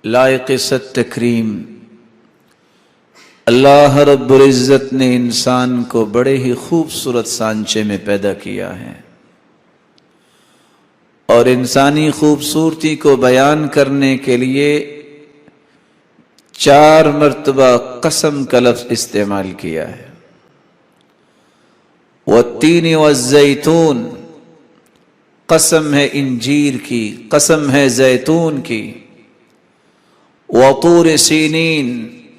لائق ست تکریم اللہ رب العزت نے انسان کو بڑے ہی خوبصورت سانچے میں پیدا کیا ہے، اور انسانی خوبصورتی کو بیان کرنے کے لیے 4 مرتبہ قسم کا لفظ استعمال کیا ہے۔ والتین والزیتون، قسم ہے انجیر کی، قسم ہے زیتون کی۔ وطور سینین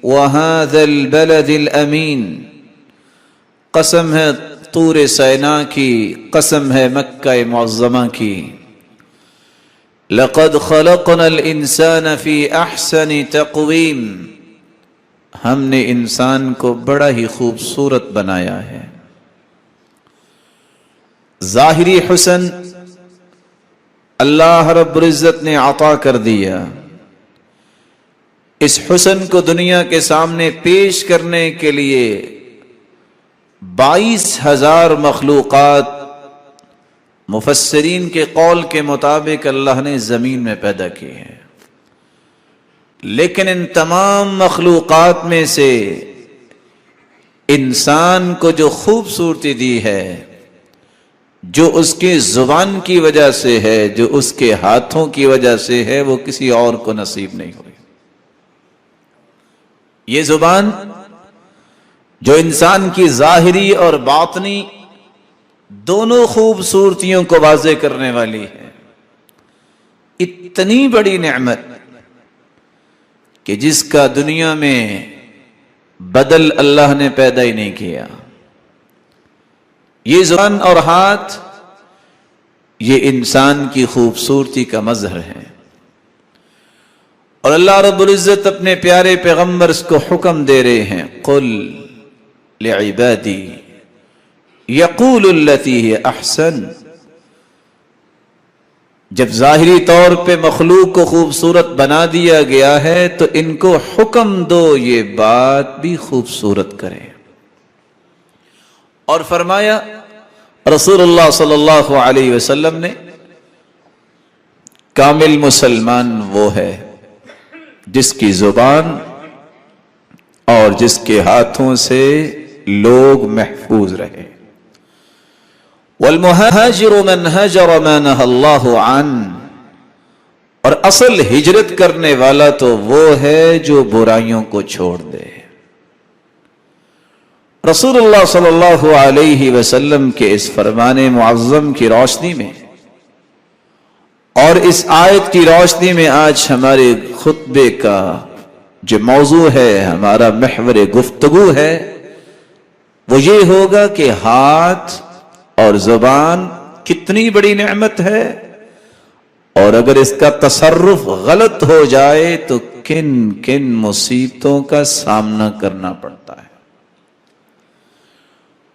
وهذا البلد الامین، قسم ہے طور سینا کی، قسم ہے مکہ معظمہ کی۔ لقد خلقنا الانسان فی احسن تقویم، ہم نے انسان کو بڑا ہی خوبصورت بنایا ہے۔ ظاہری حسن اللہ رب العزت نے عطا کر دیا، اس حسن کو دنیا کے سامنے پیش کرنے کے لیے 22,000 مخلوقات مفسرین کے قول کے مطابق اللہ نے زمین میں پیدا کی ہے، لیکن ان تمام مخلوقات میں سے انسان کو جو خوبصورتی دی ہے، جو اس کی زبان کی وجہ سے ہے، جو اس کے ہاتھوں کی وجہ سے ہے، وہ کسی اور کو نصیب نہیں ہوئی۔ یہ زبان جو انسان کی ظاہری اور باطنی دونوں خوبصورتیوں کو واضح کرنے والی ہے، اتنی بڑی نعمت کہ جس کا دنیا میں بدل اللہ نے پیدا ہی نہیں کیا۔ یہ زبان اور ہاتھ یہ انسان کی خوبصورتی کا مظہر ہے، اور اللہ رب العزت اپنے پیارے پیغمبر کو حکم دے رہے ہیں، قل لعبادی یقول التی ہی احسن۔ جب ظاہری طور پہ مخلوق کو خوبصورت بنا دیا گیا ہے تو ان کو حکم دو یہ بات بھی خوبصورت کرے، اور فرمایا رسول اللہ صلی اللہ علیہ وسلم نے، کامل مسلمان وہ ہے جس کی زبان اور جس کے ہاتھوں سے لوگ محفوظ رہے۔ والمہاجر من ہجر ما نہى اللہ عنہ، اور اصل ہجرت کرنے والا تو وہ ہے جو برائیوں کو چھوڑ دے۔ رسول اللہ صلی اللہ علیہ وسلم کے اس فرمان معظم کی روشنی میں اور اس آیت کی روشنی میں آج ہمارے خطبے کا جو موضوع ہے، ہمارا محور گفتگو ہے، وہ یہ ہوگا کہ ہاتھ اور زبان کتنی بڑی نعمت ہے، اور اگر اس کا تصرف غلط ہو جائے تو کن کن مصیبتوں کا سامنا کرنا پڑتا ہے۔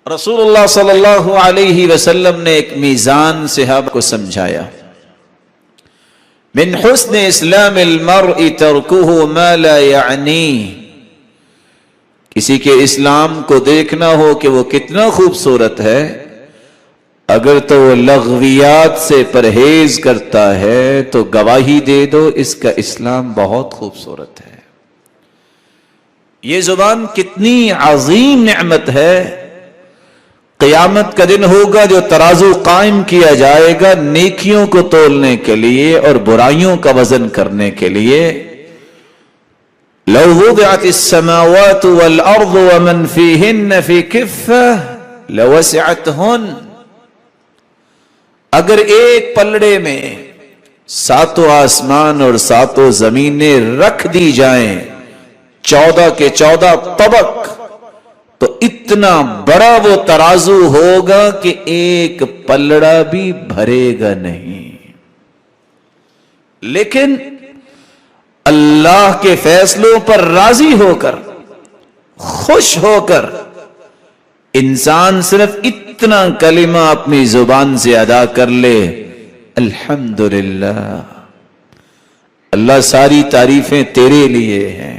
رسول اللہ صلی اللہ علیہ وسلم نے ایک میزان صحابہ کو سمجھایا، من حسن اسلام المرء ترکہ ما لا یعنی، کسی کے اسلام کو دیکھنا ہو کہ وہ کتنا خوبصورت ہے، اگر تو وہ لغویات سے پرہیز کرتا ہے تو گواہی دے دو اس کا اسلام بہت خوبصورت ہے۔ یہ زبان کتنی عظیم نعمت ہے، قیامت کا دن ہوگا جو ترازو قائم کیا جائے گا نیکیوں کو تولنے کے لیے اور برائیوں کا وزن کرنے کے لیے۔ لو وضعت السماوات والارض ومن فيهن في كفة لوسعتهن، اگر ایک پلڑے میں 7 آسمان اور 7 زمینیں رکھ دی جائیں، 14 کے 14 طبق، تو اتنا بڑا وہ ترازو ہوگا کہ ایک پلڑا بھی بھرے گا نہیں۔ لیکن اللہ کے فیصلوں پر راضی ہو کر، خوش ہو کر، انسان صرف اتنا کلمہ اپنی زبان سے ادا کر لے، الحمدللہ، اللہ ساری تعریفیں تیرے لیے ہیں،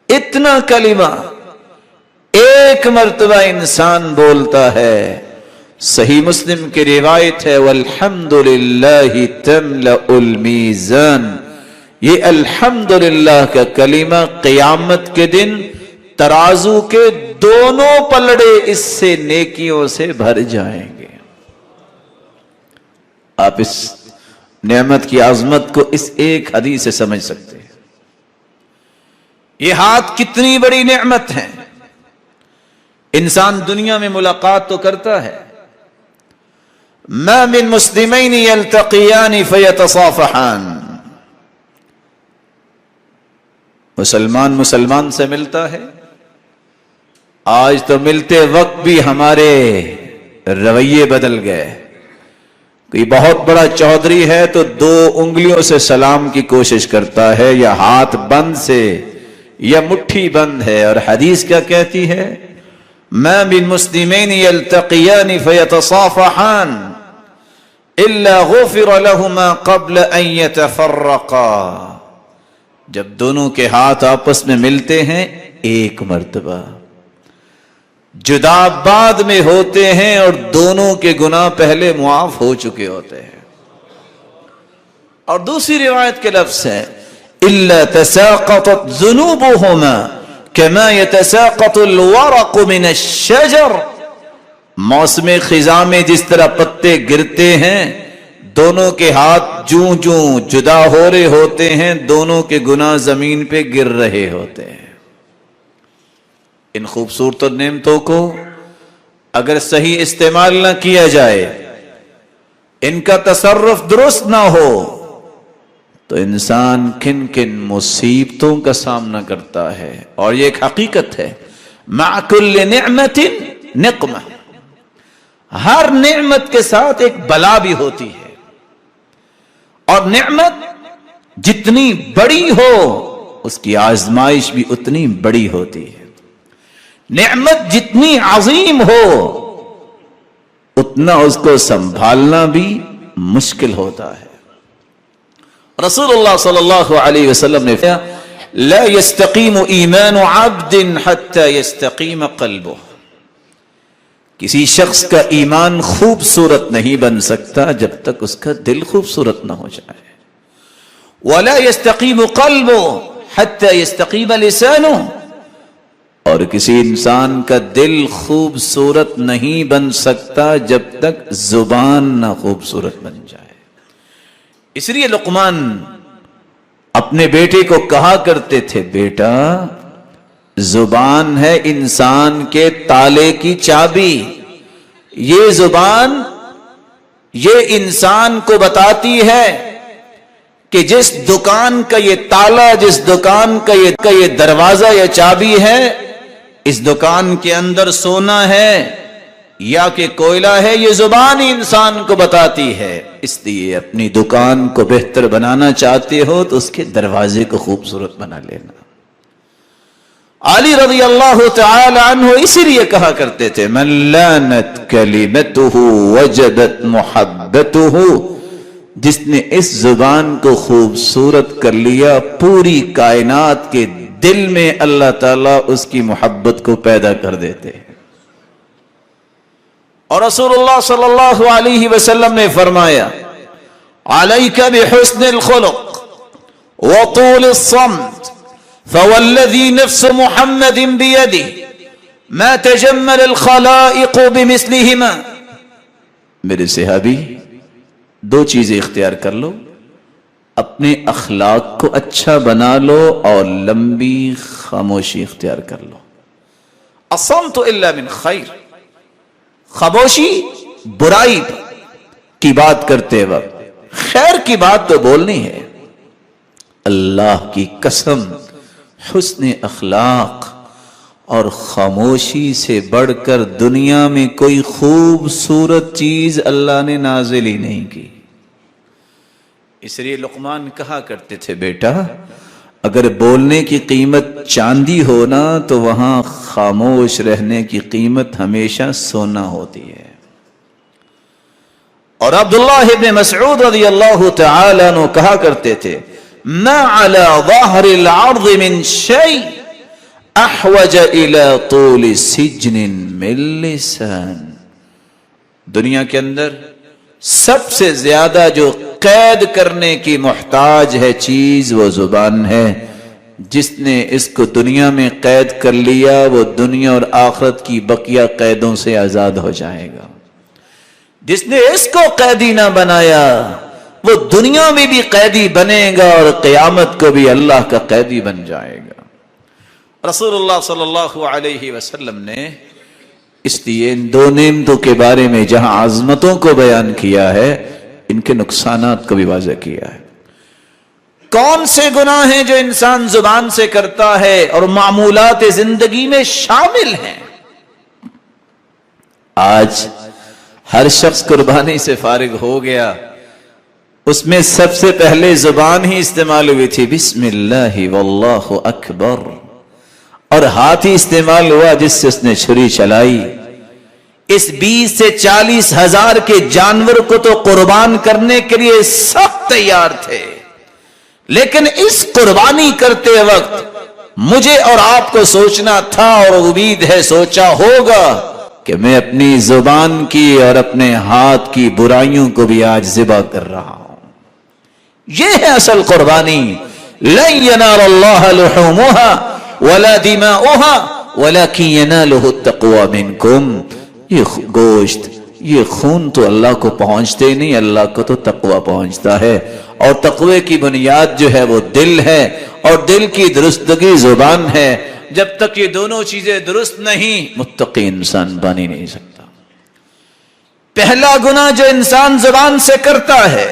اتنا کلمہ ایک مرتبہ انسان بولتا ہے، صحیح مسلم کی روایت ہے، والحمدللہ تملأ المیزان، یہ الحمدللہ کا کلمہ قیامت کے دن ترازو کے دونوں پلڑے اس سے نیکیوں سے بھر جائیں گے۔ آپ اس نعمت کی عظمت کو اس ایک حدیث سے سمجھ سکتے ہیں۔ یہ ہاتھ کتنی بڑی نعمت ہے۔ انسان دنیا میں ملاقات تو کرتا ہے، ما من مسلمین یلتقیان فیتصافحان، مسلمان سے ملتا ہے۔ آج تو ملتے وقت بھی ہمارے رویے بدل گئے۔ کوئی بہت بڑا چودھری ہے تو 2 انگلیوں سے سلام کی کوشش کرتا ہے، یا ہاتھ بند سے یا مٹھی بند ہے۔ اور حدیث کیا کہتی ہے؟ ما من مسلمین یلتقیان فیتصافحان الا غفر لهما قبل ان یتفرقا، جب دونوں کے ہاتھ آپس میں ملتے ہیں ایک مرتبہ، جدا بعد میں ہوتے ہیں اور دونوں کے گناہ پہلے معاف ہو چکے ہوتے ہیں۔ اور دوسری روایت کے لفظ ہے الا تساقطت ذنوبهما كما يتساقط الورق من الشجر، موسم خزاں میں جس طرح پتے گرتے ہیں، دونوں کے ہاتھ جوں جوں جدا ہو رہے ہوتے ہیں، دونوں کے گناہ زمین پہ گر رہے ہوتے ہیں۔ ان خوبصورت نعمتوں کو اگر صحیح استعمال نہ کیا جائے، ان کا تصرف درست نہ ہو، تو انسان کن کن مصیبتوں کا سامنا کرتا ہے۔ اور یہ ایک حقیقت ہے، مع کل نعمت نقمہ، ہر نعمت کے ساتھ ایک بلا بھی ہوتی ہے، اور نعمت جتنی بڑی ہو اس کی آزمائش بھی اتنی بڑی ہوتی ہے۔ نعمت جتنی عظیم ہو اتنا اس کو سنبھالنا بھی مشکل ہوتا ہے۔ رسول اللہ صلی اللہ علیہ وسلم نے فرمایا لا يستقیم ایمان عبد حتى يستقیم قلبه، کسی شخص کا ایمان خوبصورت نہیں بن سکتا جب تک اس کا دل خوبصورت نہ ہو جائے۔ ولا يستقیم قلبه حتى يستقیم لسانه، اور کسی انسان کا دل خوبصورت نہیں بن سکتا جب تک زبان نہ خوبصورت بن جائے۔ اس لیے لقمان اپنے بیٹے کو کہا کرتے تھے، بیٹا زبان ہے انسان کے تالے کی چابی، یہ زبان یہ انسان کو بتاتی ہے کہ جس دکان کا یہ تالا، جس دکان کا یہ دروازہ یا چابی ہے، اس دکان کے اندر سونا ہے یا کہ کوئلہ ہے، یہ زبان ہی انسان کو بتاتی ہے۔ اس لیے اپنی دکان کو بہتر بنانا چاہتے ہو تو اس کے دروازے کو خوبصورت بنا لینا۔ علی رضی اللہ تعالی عنہ اسی لیے کہا کرتے تھے من لانت کلمته وجدت محبته، جس نے اس زبان کو خوبصورت کر لیا پوری کائنات کے دل میں اللہ تعالیٰ اس کی محبت کو پیدا کر دیتے ہیں۔ اور رسول اللہ صلی اللہ علیہ وسلم نے فرمایا علیک بحسن الخلق وطول الصمت فوالذی نفس محمد بیدہ ما تجمل الخلائق بمثلہما، میرے صحابی 2 چیزیں اختیار کر لو، اپنے اخلاق کو اچھا بنا لو اور لمبی خاموشی اختیار کر لو۔ الصمت الا من خیر، خاموشی برائی کی بات کرتے وقت خیر کی بات تو بولنی ہے۔ اللہ کی قسم حسن اخلاق اور خاموشی سے بڑھ کر دنیا میں کوئی خوبصورت چیز اللہ نے نازل ہی نہیں کی۔ اس لیے لقمان کہا کرتے تھے بیٹا اگر بولنے کی قیمت چاندی ہونا تو وہاں خاموش رہنے کی قیمت ہمیشہ سونا ہوتی ہے۔ اور عبداللہ ابن مسعود رضی اللہ تعالی عنہ کہا کرتے تھے ما علی ظہر العرض من شیء احوج الى طول سجن من لسان، دنیا کے اندر سب سے زیادہ جو قید کرنے کی محتاج ہے چیز وہ زبان ہے. جس نے اس کو دنیا میں قید کر لیا وہ دنیا اور آخرت کی بقیہ قیدوں سے آزاد ہو جائے گا. جس نے اس کو قیدی نہ بنایا وہ دنیا میں بھی قیدی بنے گا اور قیامت کو بھی اللہ کا قیدی بن جائے گا. رسول اللہ صلی اللہ علیہ وسلم نے اس لیے ان دو نعمتوں کے بارے میں جہاں عظمتوں کو بیان کیا ہے ان کے نقصانات کو بھی واضح کیا ہے. کون سے گناہ ہیں جو انسان زبان سے کرتا ہے اور معمولات زندگی میں شامل ہیں؟ آج ہر شخص قربانی سے فارغ ہو گیا. اس میں سب سے پہلے زبان ہی استعمال ہوئی تھی، بسم اللہ واللہ اکبر، اور ہاتھ ہی استعمال ہوا جس سے اس نے چھری چلائی. اس 20 سے 40 ہزار کے جانور کو تو قربان کرنے کے لیے سب تیار تھے، لیکن اس قربانی کرتے وقت مجھے اور آپ کو سوچنا تھا اور امید ہے سوچا ہوگا کہ میں اپنی زبان کی اور اپنے ہاتھ کی برائیوں کو بھی آج ذبح کر رہا ہوں. یہ ہے اصل قربانی. لن ینال اللہ لحومها ولا دماؤها ولكن يناله التقوى منكم. یہ گوشت یہ خون تو اللہ کو پہنچتے ہی نہیں، اللہ کو تو تقوی پہنچتا ہے، اور تقوی کی بنیاد جو ہے وہ دل ہے، اور دل کی درستگی زبان ہے. جب تک یہ دونوں چیزیں درست نہیں متقی انسان بن ہی نہیں سکتا. پہلا گناہ جو انسان زبان سے کرتا ہے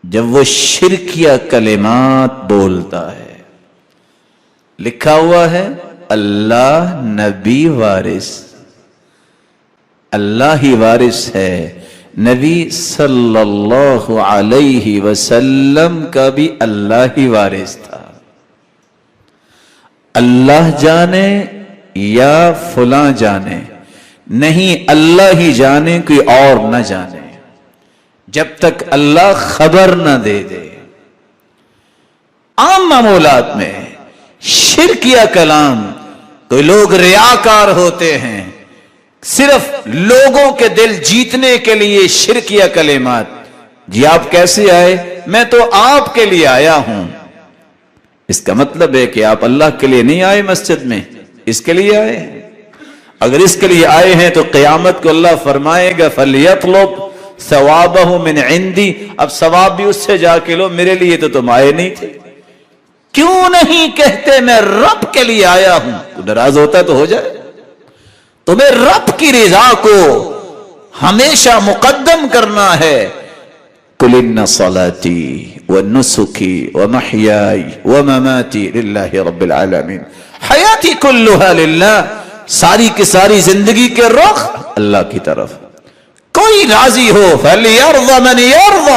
جب وہ شرکیہ کلمات بولتا ہے. لکھا ہوا ہے اللہ نبی وارث، اللہ ہی وارث ہے. نبی صلی اللہ علیہ وسلم کا بھی اللہ ہی وارث تھا. اللہ جانے یا فلاں جانے، نہیں اللہ ہی جانے کوئی اور نہ جانے، جب تک اللہ خبر نہ دے دے. عام معمولات میں شرکیہ کلام، کوئی لوگ ریاکار ہوتے ہیں، صرف لوگوں کے دل جیتنے کے لیے شرکیہ کلمات. جی آپ کیسے آئے؟ میں تو آپ کے لیے آیا ہوں. اس کا مطلب ہے کہ آپ اللہ کے لیے نہیں آئے مسجد میں، اس کے لیے آئے ہیں. اگر اس کے لیے آئے ہیں تو قیامت کو اللہ فرمائے گا فَلْيَطْلُبْ ثَوَابَهُ مِنْ عِنْدِي. اب ثواب بھی اس سے جا کے لو، میرے لیے تو تم آئے نہیں تھے. کیوں نہیں کہتے میں رب کے لیے آیا ہوں؟ ناراض ہوتا تو ہو جائے. تمہیں رب کی رضا کو ہمیشہ مقدم کرنا ہے. قُلْ إِنَّ صَلَاتِي وَنُسُكِي وَمَحْيَايَ وَمَمَاتِي لِلَّهِ رَبِّ الْعَالَمِينَ. حیاتی کلھا للہ، ساری کی ساری زندگی کے رخ اللہ کی طرف. کوئی راضی ہو فَلْيَرْضَ مَنْ يَرْضَ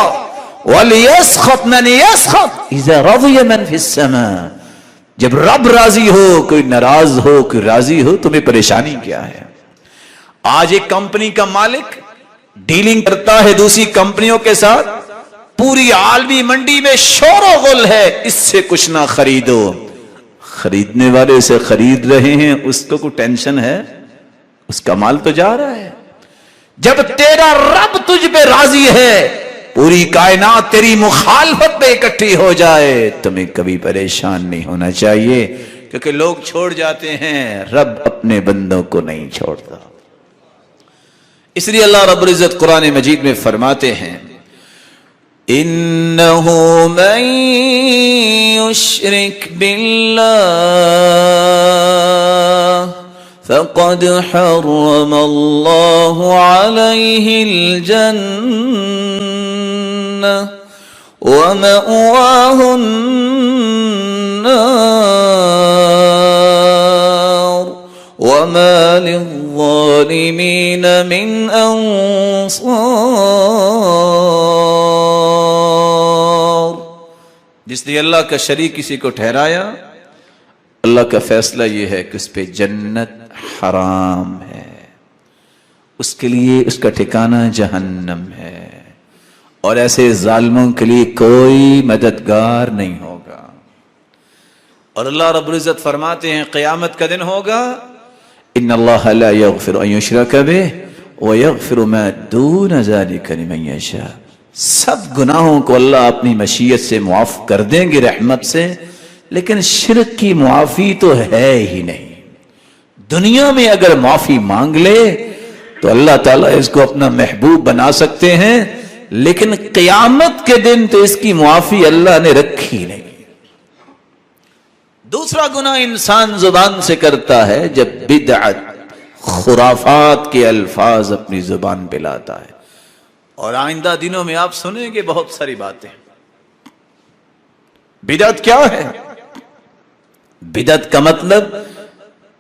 وَلْيَسْخَطْ مَنْ يَسْخَطْ إِذَا رَضِيَ مَنْ فِي السَّمَاءِ. جب رب راضی ہو کوئی ناراض ہو، کوئی راضی ہو، تمہیں پریشانی کیا ہے؟ آج ایک کمپنی کا مالک ڈیلنگ کرتا ہے دوسری کمپنیوں کے ساتھ، پوری عالمی منڈی میں شور و غل ہے، اس سے کچھ نہ خریدو. خریدنے والے سے خرید رہے ہیں، اس کو کوئی ٹینشن ہے؟ اس کا مال تو جا رہا ہے. جب تیرا رب تجھ پہ راضی ہے، پوری کائنات تیری مخالفت پہ اکٹھی ہو جائے، تمہیں کبھی پریشان نہیں ہونا چاہیے، کیونکہ لوگ چھوڑ جاتے ہیں، رب اپنے بندوں کو نہیں چھوڑتا. اس لیے اللہ رب العزت قرآن مجید میں فرماتے ہیں انہو من یشرک باللہ فقد حرم اللہ علیہ الجنہ ومأواہ النار وما للظالمین من انصار. جس نے اللہ کا شریک کسی کو ٹھہرایا، اللہ کا فیصلہ یہ ہے کہ اس پہ جنت حرام ہے، اس کے لیے اس کا ٹھکانہ جہنم ہے، اور ایسے ظالموں کے لیے کوئی مددگار نہیں ہوگا. اور اللہ رب العزت فرماتے ہیں قیامت کا دن ہوگا ان اللہ لا یغفر ان یشرک بہ ویغفر ما دون ذلک لمن یشاء. سب گناہوں کو اللہ اپنی مشیت سے معاف کر دیں گے رحمت سے، لیکن شرک کی معافی تو ہے ہی نہیں۔ دنیا میں اگر معافی مانگ لے تو اللہ تعالیٰ اس کو اپنا محبوب بنا سکتے ہیں، لیکن قیامت کے دن تو اس کی معافی اللہ نے رکھی نہیں۔ دوسرا گناہ انسان زبان سے کرتا ہے جب بدعت، خرافات کے الفاظ اپنی زبان پہ لاتا ہے، اور آئندہ دنوں میں آپ سنیں گے بہت ساری باتیں۔ بدعت کیا ہے؟ بدعت کا مطلب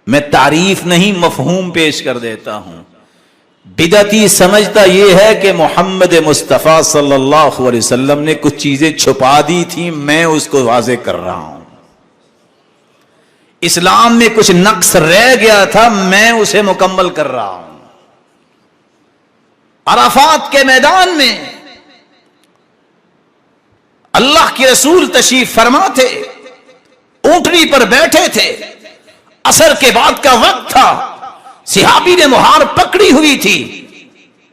میں تعریف نہیں، مفہوم پیش کر دیتا ہوں۔ بدعتی سمجھتا یہ ہے کہ محمد مصطفیٰ صلی اللہ علیہ وسلم نے کچھ چیزیں چھپا دی تھیں، میں اس کو واضح کر رہا ہوں۔ اسلام میں کچھ نقص رہ گیا تھا، میں اسے مکمل کر رہا ہوں۔ عرفات کے میدان میں اللہ کے رسول تشریف فرما تھے، اونٹنی پر بیٹھے تھے، عصر کے بعد کا وقت تھا، صحابی نے مہار پکڑی ہوئی تھی،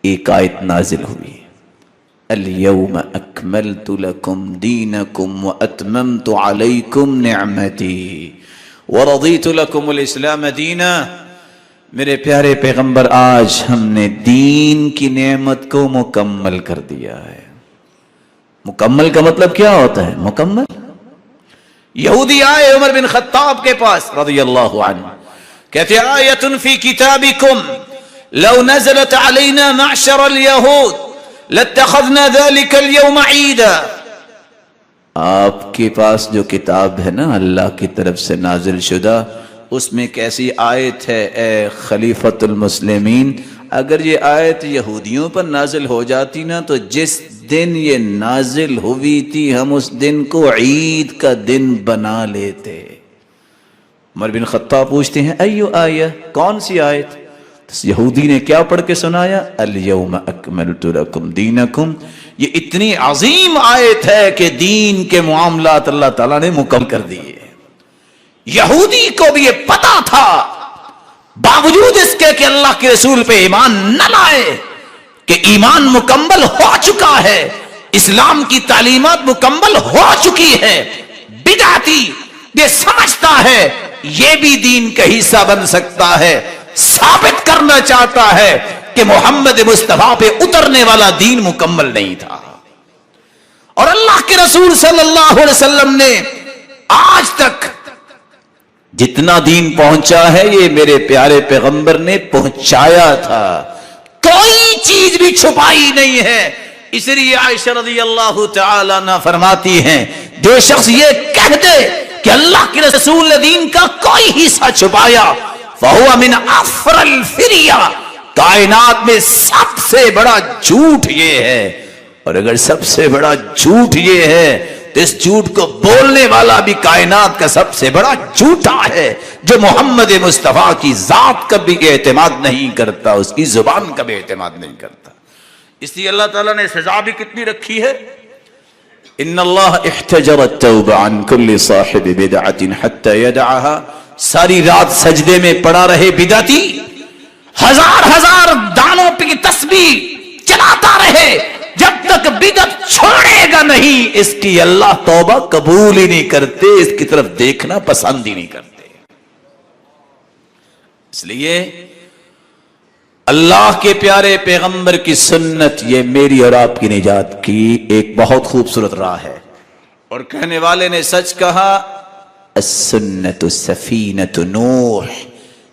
ایک آیت نازل ہوئی، اليوم اکملت لکم دینکم واتممت علیکم نعمتی ورضیت لکم الاسلام دینا۔ میرے پیارے پیغمبر، آج ہم نے دین کی نعمت کو مکمل کر دیا ہے۔ مکمل کا مطلب کیا ہوتا ہے؟ مکمل۔ یہودی آئے عمر بن خطاب کے پاس رضی اللہ عنہ، کہتے آیت فی کتابکم لو نزلت علینا معشر الیہود لاتخذنا ذلك اليوم عیدا۔ آپ کے پاس جو کتاب ہے نا اللہ کی طرف سے نازل شدہ، اس میں کیسی آیت ہے اے خلیفۃ المسلمین، اگر یہ آیت یہودیوں پر نازل ہو جاتی نا تو جس دن یہ نازل ہوئی تھی ہم اس دن کو عید کا دن بنا لیتے۔ عمر بن خطاب پوچھتے ہیں ایو آیہ، کون سی آیت؟ یہودی نے کیا پڑھ کے سنایا؟ الیوم اکملت لکم دینکم۔ یہ اتنی عظیم آیت ہے کہ دین کے معاملات اللہ تعالیٰ نے مکمل کر دیے۔ یہودی کو بھی یہ پتا تھا، باوجود اس کے کہ اللہ کے رسول پہ ایمان نہ لائے، کہ ایمان مکمل ہو چکا ہے، اسلام کی تعلیمات مکمل ہو چکی ہے، بدعتی یہ سمجھتا ہے یہ بھی دین کا حصہ بن سکتا ہے، ثابت کرنا چاہتا ہے کہ محمد مصطفیٰ پہ اترنے والا دین مکمل نہیں تھا۔ اور اللہ کے رسول صلی اللہ علیہ وسلم نے آج تک جتنا دین پہنچا ہے یہ میرے پیارے پیغمبر نے پہنچایا تھا، کوئی چیز بھی چھپائی نہیں ہے۔ اس لیے عائشہ رضی اللہ تعالی عنہ فرماتی ہیں جو شخص یہ کہہ دے کہ اللہ کے رسول نے دین کا کوئی حصہ چھپایا فَهُوَ مِنْ أَفْرَ الْفِرْيَةِ، کائنات میں سب سے بڑا جھوٹ یہ ہے۔ اور اگر سب سے بڑا جھوٹ یہ ہے تو اس جھوٹ کو بولنے والا بھی کائنات کا سب سے بڑا جھوٹا ہے، جو محمد مصطفیٰ کی ذات کا بھی اعتماد نہیں کرتا، اس کی زبان کا بھی اعتماد نہیں کرتا۔ اس لیے اللہ تعالیٰ نے سزا بھی کتنی رکھی ہے، ان اللہ احتجر التوبہ عن کل صاحب بدعت حتی یدعها۔ ساری رات سجدے میں پڑا رہے بدعتی، ہزار ہزار دانوں پہ تسبیح چلاتا رہے، جب تک بدعت چھوڑے گا نہیں اس کی اللہ توبہ قبول ہی نہیں کرتے، اس کی طرف دیکھنا پسند ہی نہیں کرتے۔ اس لیے اللہ کے پیارے پیغمبر کی سنت یہ میری اور آپ کی نجات کی ایک بہت خوبصورت راہ ہے، اور کہنے والے نے سچ کہا، السنت سفینۃ نوح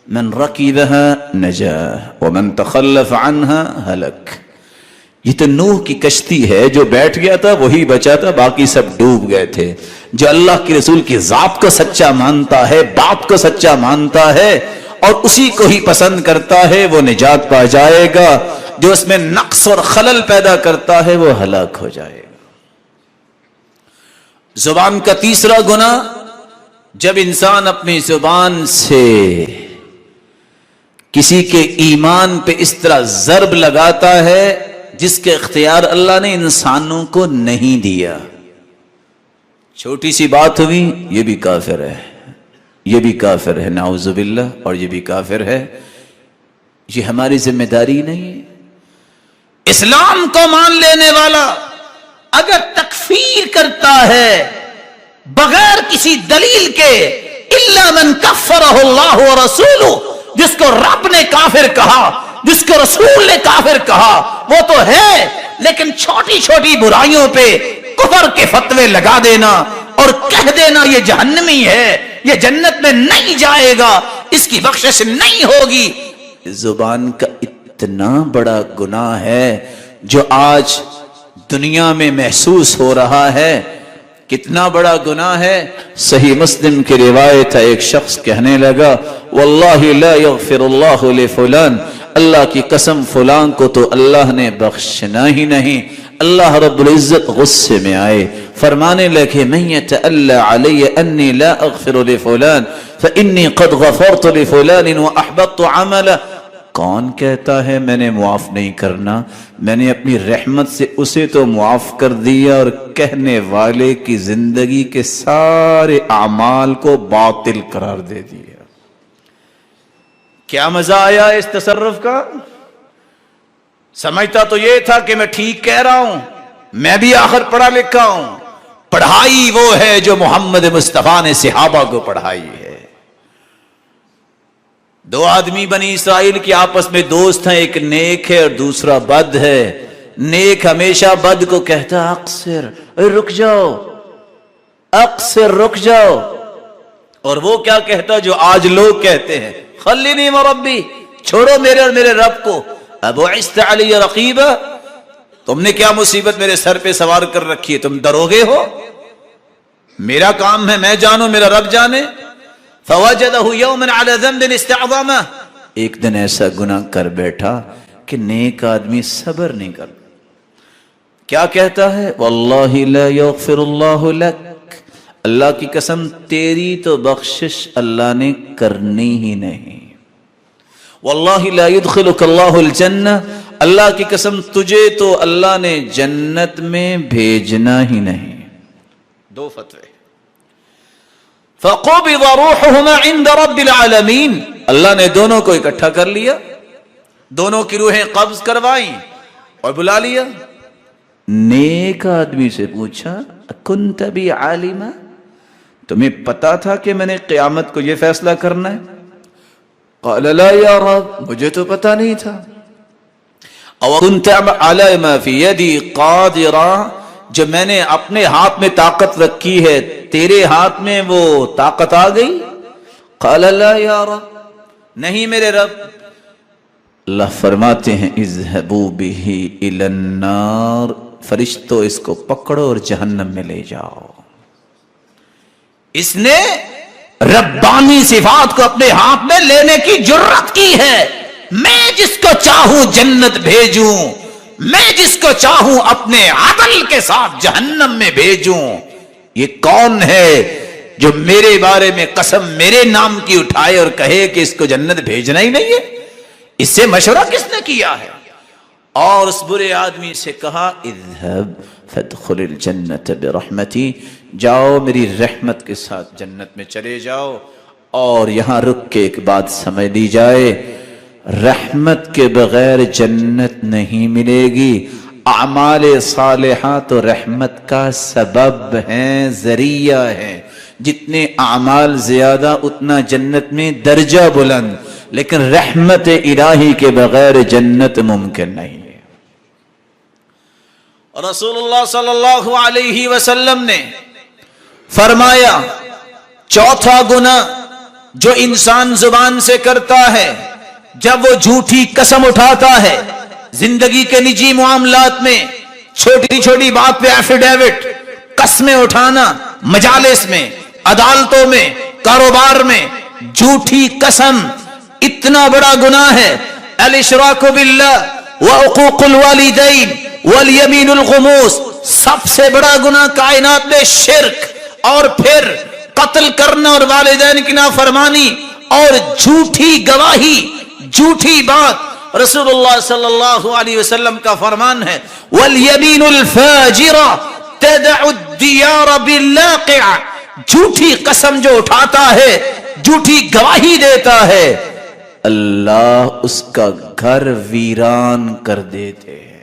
من رکبها نجا ومن تخلف عنها ہلک۔ یہ تو نوح کی کشتی ہے، جو بیٹھ گیا تھا وہی بچا تھا، باقی سب ڈوب گئے تھے۔ جو اللہ کے رسول کی ذات کو سچا مانتا ہے، بات کو سچا مانتا ہے اور اسی کو ہی پسند کرتا ہے وہ نجات پا جائے گا، جو اس میں نقص اور خلل پیدا کرتا ہے وہ ہلاک ہو جائے گا۔ زبان کا تیسرا گناہ، جب انسان اپنی زبان سے کسی کے ایمان پہ اس طرح ضرب لگاتا ہے جس کے اختیار اللہ نے انسانوں کو نہیں دیا۔ چھوٹی سی بات ہوئی، یہ بھی کافر ہے، یہ بھی کافر ہے، نعوذ باللہ، اور یہ بھی کافر ہے۔ یہ ہماری ذمہ داری نہیں ہے۔ اسلام کو مان لینے والا اگر تکفیر کرتا ہے بغیر کسی دلیل کے، الا من کفرہ اللہ ورسولہ، جس کو رب نے کافر کہا، جس کو رسول نے کافر کہا، وہ تو ہے، لیکن چھوٹی چھوٹی برائیوں پہ کفر کے فتوے لگا دینا اور کہہ دینا یہ جہنمی ہے، یہ جنت میں نہیں جائے گا، اس کی بخشش نہیں ہوگی، زبان کا اتنا بڑا گناہ ہے جو آج دنیا میں محسوس ہو رہا ہے۔ کتنا بڑا گناہ ہے۔ صحیح مسلم کی روایت ہے، ایک شخص کہنے لگا واللہ لا یغفر اللہ لفلان، اللہ کی قسم فلان کو تو اللہ نے بخشنا ہی نہیں۔ اللہ رب العزت غصے میں آئے، فرمانے لگے من یتألی علی انی لا اغفر لفلان فانی قد غفرت لفلان واحبطت عمله، کون کہتا ہے میں نے معاف نہیں کرنا، میں نے اپنی رحمت سے اسے تو معاف کر دیا اور کہنے والے کی زندگی کے سارے اعمال کو باطل قرار دے دیا۔ کیا مزہ آیا اس تصرف کا؟ سمجھتا تو یہ تھا کہ میں ٹھیک کہہ رہا ہوں، میں بھی آخر پڑھا لکھا ہوں۔ پڑھائی وہ ہے جو محمد مصطفیٰ نے صحابہ کو پڑھائی ہے۔ دو آدمی بنی اسرائیل کے آپس میں دوست ہیں، ایک نیک ہے اور دوسرا بد ہے۔ نیک ہمیشہ بد کو کہتا اقصر، رک جاؤ، اقصر، رک جاؤ، اور وہ کیا کہتا جو آج لوگ کہتے ہیں خلینی مربی، چھوڑو میرے اور میرے رب کو، ابعثت علی رقیبا، تم نے کیا مصیبت میرے سر پہ سوار کر رکھی ہے، تم دروغے ہو، میرا کام ہے میں جانوں، میرا رب جانے۔ فوجدہ یوما علی ذنب استعظمہ، ایک دن ایسا گناہ کر بیٹھا کہ نیک آدمی صبر نہیں کرتا، کیا کہتا ہے واللہ لا یغفر اللہ لک، اللہ کی قسم تیری تو بخشش اللہ نے کرنی ہی نہیں، واللہ لا يدخلک اللہ الجنہ، اللہ کی قسم تجھے تو اللہ نے جنت میں بھیجنا ہی نہیں۔ دو فتوے۔ فقبض روحهما عند رب العالمین، اللہ نے دونوں کو اکٹھا کر لیا، دونوں کی روحیں قبض کروائیں اور بلا لیا۔ نیک آدمی سے پوچھا کنت بی عالما، تمہیں پتا تھا کہ میں نے قیامت کو یہ فیصلہ کرنا ہے؟ قال لا یا رب، مجھے تو پتا نہیں تھا۔ او کنت علی ما فی یدی قادرا، جو میں نے اپنے ہاتھ میں طاقت رکھی ہے تیرے ہاتھ میں وہ طاقت آ گئی؟ قال لا یا رب، نہیں میرے رب۔ اللہ فرماتے ہیں اذهبوا به الى النار، فرشتوں اس کو پکڑو اور جہنم میں لے جاؤ۔ اس نے ربانی صفات کو اپنے ہاتھ میں لینے کی جرت کی ہے۔ میں جس کو چاہوں جنت بھیجوں، میں جس کو چاہوں اپنے عدل کے ساتھ جہنم میں بھیجوں۔ یہ کون ہے جو میرے بارے میں قسم میرے نام کی اٹھائے اور کہے کہ اس کو جنت بھیجنا ہی نہیں ہے؟ اس سے مشورہ کس نے کیا ہے؟ اور اس برے آدمی سے کہا اذهب فادخل الجنت برحمتی، جاؤ میری رحمت کے ساتھ جنت میں چلے جاؤ۔ اور یہاں رک کے ایک بات سمجھ لی جائے، رحمت کے بغیر جنت نہیں ملے گی۔ اعمال صالحہ تو رحمت کا سبب ہیں، ذریعہ ہیں، جتنے اعمال زیادہ اتنا جنت میں درجہ بلند، لیکن رحمت الہی کے بغیر جنت ممکن نہیں ہے۔ رسول اللہ صلی اللہ علیہ وسلم نے فرمایا چوتھا گناہ جو انسان زبان سے کرتا ہے جب وہ جھوٹی قسم اٹھاتا ہے، زندگی کے نجی معاملات میں چھوٹی چھوٹی بات پہ ایفیڈیوٹ قسمیں اٹھانا، مجالس میں، عدالتوں میں، کاروبار میں جھوٹی قسم اتنا بڑا گناہ ہے۔ الاشراک باللہ وعقوق الوالدین والیمین الغموس، سب سے بڑا گناہ کائنات میں شرک، اور پھر قتل کرنا اور والدین کی نافرمانی اور جھوٹی گواہی، جھوٹی بات۔ رسول اللہ صلی اللہ علیہ وسلم کا فرمان ہے والیمین الفاجرہ تدع الدیار باللاقع، جھوٹی قسم جو اٹھاتا ہے، جھوٹی گواہی دیتا ہے، اللہ اس کا گھر ویران کر دیتے ہیں۔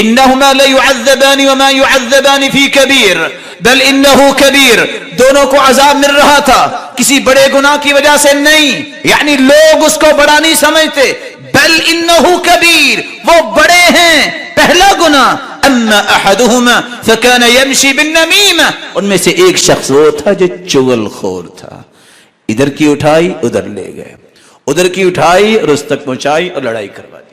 انہما لیعذبان وما یعذبان فی کبیر بل انہ کبیر، دونوں کو عذاب مل رہا تھا کسی بڑے گناہ کی وجہ سے نہیں، یعنی لوگ اس کو بڑا نہیں سمجھتے، بل انہ کبیر، وہ بڑے ہیں، پہلا گناہ اما احدہما فکان یمشی بالنمیمہ، ان میں سے ایک شخص وہ تھا جو چغل خور تھا، ادھر کی اٹھائی ادھر لے گئے، ادھر کی اٹھائی اور اس تک پہنچائی اور لڑائی کروا دی۔